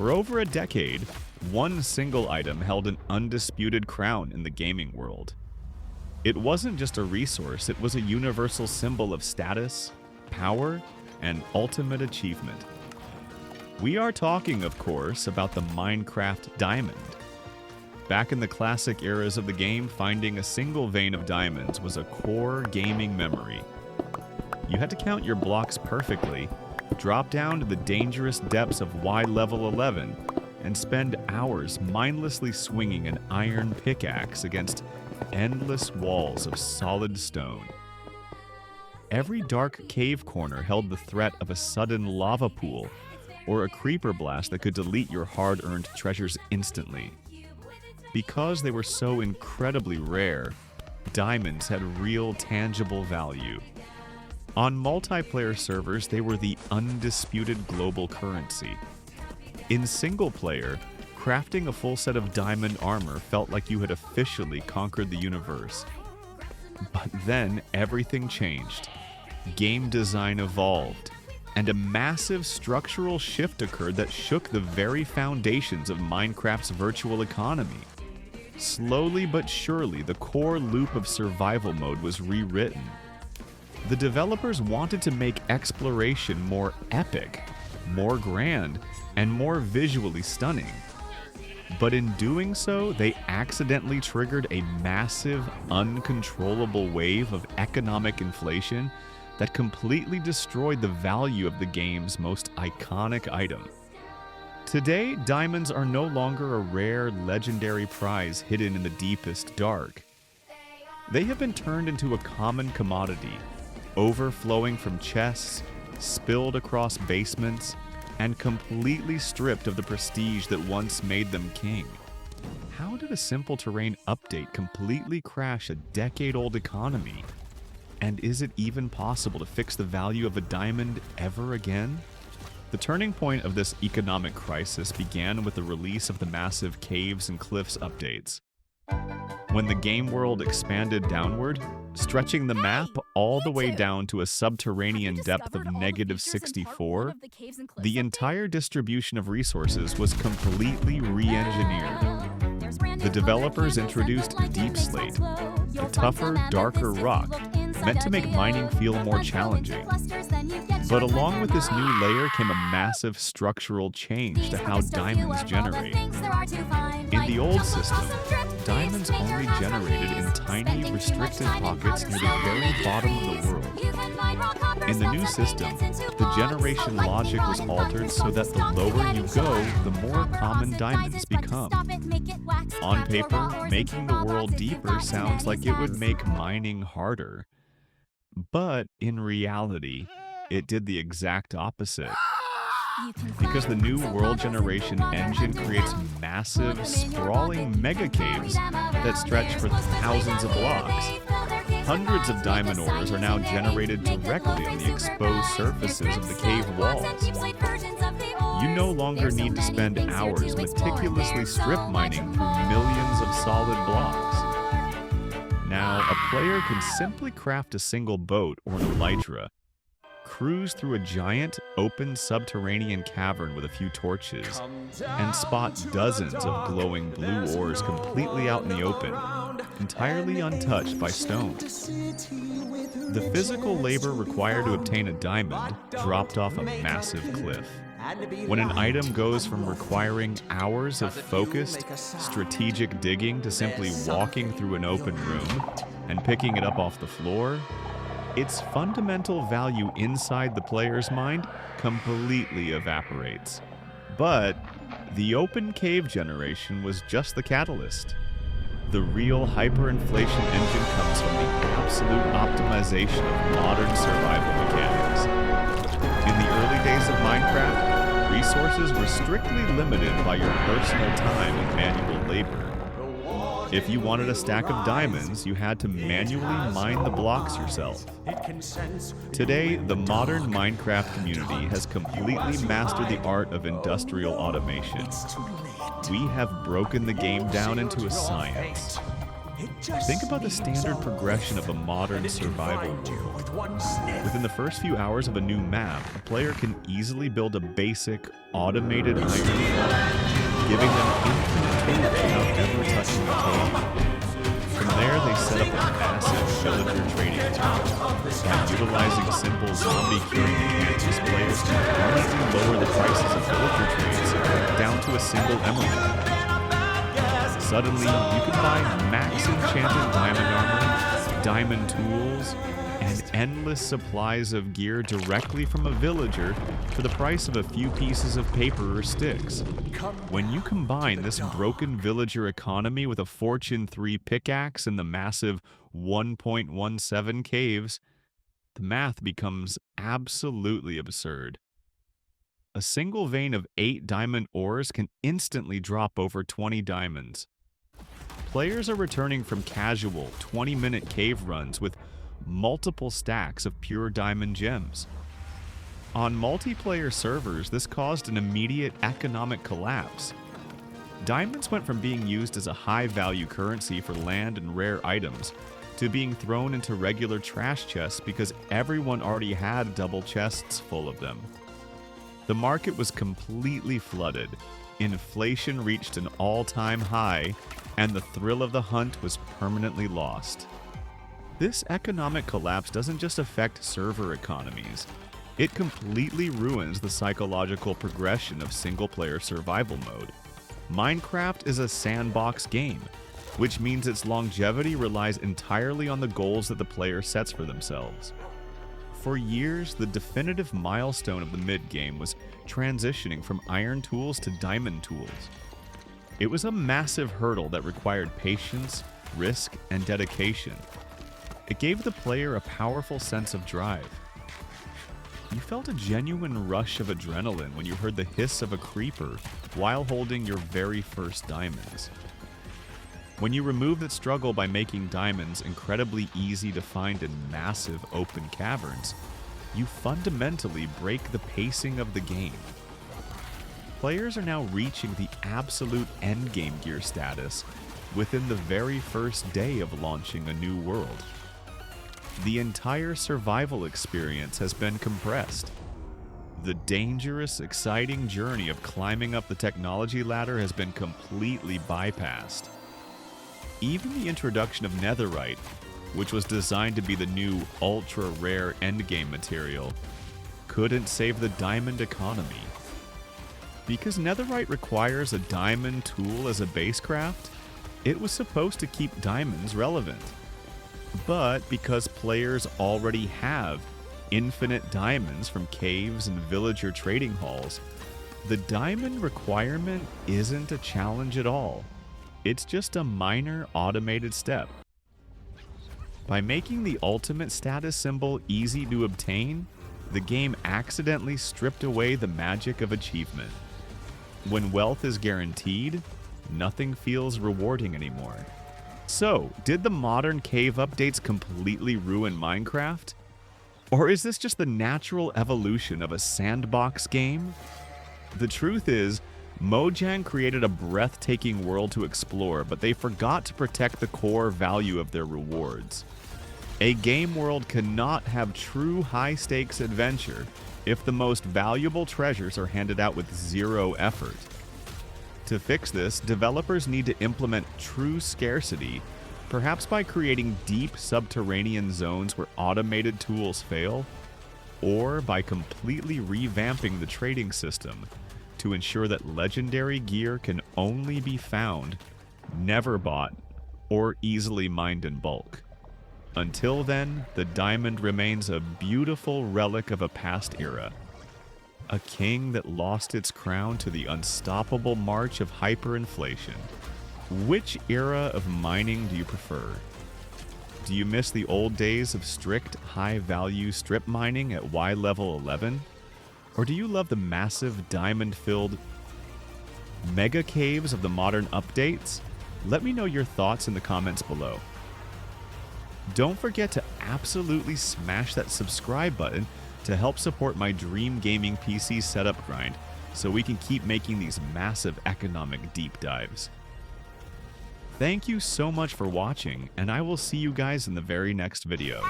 For over a decade, one single item held an undisputed crown in the gaming world. It wasn't just a resource, it was a universal symbol of status, power, and ultimate achievement. We are talking, of course, about the Minecraft Diamond. Back in the classic eras of the game, finding a single vein of diamonds was a core gaming memory. You had to count your blocks perfectly, drop down to the dangerous depths of Y level 11, and spend hours mindlessly swinging an iron pickaxe against endless walls of solid stone. Every dark cave corner held the threat of a sudden lava pool or a creeper blast that could delete your hard-earned treasures instantly. Because they were so incredibly rare, diamonds had real tangible value. On multiplayer servers, they were the undisputed global currency. In single player, crafting a full set of diamond armor felt like you had officially conquered the universe. But then everything changed. Game design evolved, and a massive structural shift occurred that shook the very foundations of Minecraft's virtual economy. Slowly but surely, the core loop of survival mode was rewritten. The developers wanted to make exploration more epic, more grand, and more visually stunning. But in doing so, they accidentally triggered a massive, uncontrollable wave of economic inflation that completely destroyed the value of the game's most iconic item. Today, diamonds are no longer a rare, legendary prize hidden in the deepest dark. They have been turned into a common commodity, overflowing from chests, spilled across basements, and completely stripped of the prestige that once made them king. How did a simple terrain update completely crash a decade-old economy? And is it even possible to fix the value of a diamond ever again? The turning point of this economic crisis began with the release of the massive Caves and Cliffs updates. When the game world expanded downward, stretching the map all the way down to a subterranean depth of -64, the entire distribution of resources was completely re-engineered. The developers introduced Deep Slate, a tougher, darker rock meant to make mining feel more challenging. But along with this new layer came a massive structural change to how diamonds generate. In the old system, diamonds only generated in tiny, restricted pockets near the very bottom of the world. In the new system, the generation logic was altered so that the lower you go, the more common diamonds become. On paper, making the world deeper sounds like it would make mining harder. But in reality, it did the exact opposite. Because the new world generation engine creates massive, sprawling mega caves that stretch for thousands of blocks. Hundreds of diamond ores are now generated directly on the exposed surfaces of the cave walls. You no longer need to spend hours meticulously strip mining through millions of solid blocks. Now, a player can simply craft a single boat or an elytra, cruise through a giant, open subterranean cavern with a few torches, and spot dozens of glowing blue ores completely out in the open, entirely untouched by stones. The physical labor required to obtain a diamond dropped off a massive cliff. When an item goes from requiring hours of focused, strategic digging to simply walking through an open room and picking it up off the floor, its fundamental value inside the player's mind completely evaporates. But the open cave generation was just the catalyst. The real hyperinflation engine comes from the absolute optimization of modern survival mechanics. In the early days of Minecraft, resources were strictly limited by your personal time and manual labor. If you wanted a stack of diamonds, you had to manually mine the blocks yourself. Today, the modern Minecraft community has completely mastered the art of industrial automation. We have broken the game down into a science. Think about the standard progression of a modern survival world. Within the first few hours of a new map, a player can easily build a basic, automated iron farm, giving them infinite tools without ever touching a cave. From there, they set up a massive villager trading tower. By utilizing simple zombie-curing mechanics, players can permanently lower the prices of villager trades down to a single emerald. Suddenly, you can buy max enchanted diamond armor, diamond tools, and endless supplies of gear directly from a villager for the price of a few pieces of paper or sticks. When you combine this broken villager economy with a Fortune 3 pickaxe and the massive 1.17 caves, the math becomes absolutely absurd. A single vein of 8 diamond ores can instantly drop over 20 diamonds. Players are returning from casual 20-minute cave runs with multiple stacks of pure diamond gems. On multiplayer servers, this caused an immediate economic collapse. Diamonds went from being used as a high-value currency for land and rare items to being thrown into regular trash chests because everyone already had double chests full of them. The market was completely flooded, inflation reached an all-time high, and the thrill of the hunt was permanently lost. This economic collapse doesn't just affect server economies, it completely ruins the psychological progression of single-player survival mode. Minecraft is a sandbox game, which means its longevity relies entirely on the goals that the player sets for themselves. For years, the definitive milestone of the mid-game was transitioning from iron tools to diamond tools. It was a massive hurdle that required patience, risk, and dedication. It gave the player a powerful sense of drive. You felt a genuine rush of adrenaline when you heard the hiss of a creeper while holding your very first diamonds. When you remove that struggle by making diamonds incredibly easy to find in massive open caverns, you fundamentally break the pacing of the game. Players are now reaching the absolute endgame gear status within the very first day of launching a new world. The entire survival experience has been compressed. The dangerous, exciting journey of climbing up the technology ladder has been completely bypassed. Even the introduction of netherite, which was designed to be the new ultra-rare endgame material, couldn't save the diamond economy. Because netherite requires a diamond tool as a base craft, it was supposed to keep diamonds relevant. But because players already have infinite diamonds from caves and villager trading halls, the diamond requirement isn't a challenge at all. It's just a minor automated step. By making the ultimate status symbol easy to obtain, the game accidentally stripped away the magic of achievement. When wealth is guaranteed, nothing feels rewarding anymore. So, did the modern cave updates completely ruin Minecraft? Or is this just the natural evolution of a sandbox game? The truth is, Mojang created a breathtaking world to explore, but they forgot to protect the core value of their rewards. A game world cannot have true high-stakes adventure if the most valuable treasures are handed out with zero effort. To fix this, developers need to implement true scarcity, perhaps by creating deep subterranean zones where automated tools fail, or by completely revamping the trading system to ensure that legendary gear can only be found, never bought, or easily mined in bulk. Until then, the diamond remains a beautiful relic of a past era. A king that lost its crown to the unstoppable march of hyperinflation. Which era of mining do you prefer? Do you miss the old days of strict, high-value strip mining at Y level 11? Or do you love the massive diamond-filled mega caves of the modern updates? Let me know your thoughts in the comments below. Don't forget to absolutely smash that subscribe button to help support my dream gaming PC setup grind so we can keep making these massive economic deep dives. Thank you so much for watching, and I will see you guys in the very next video.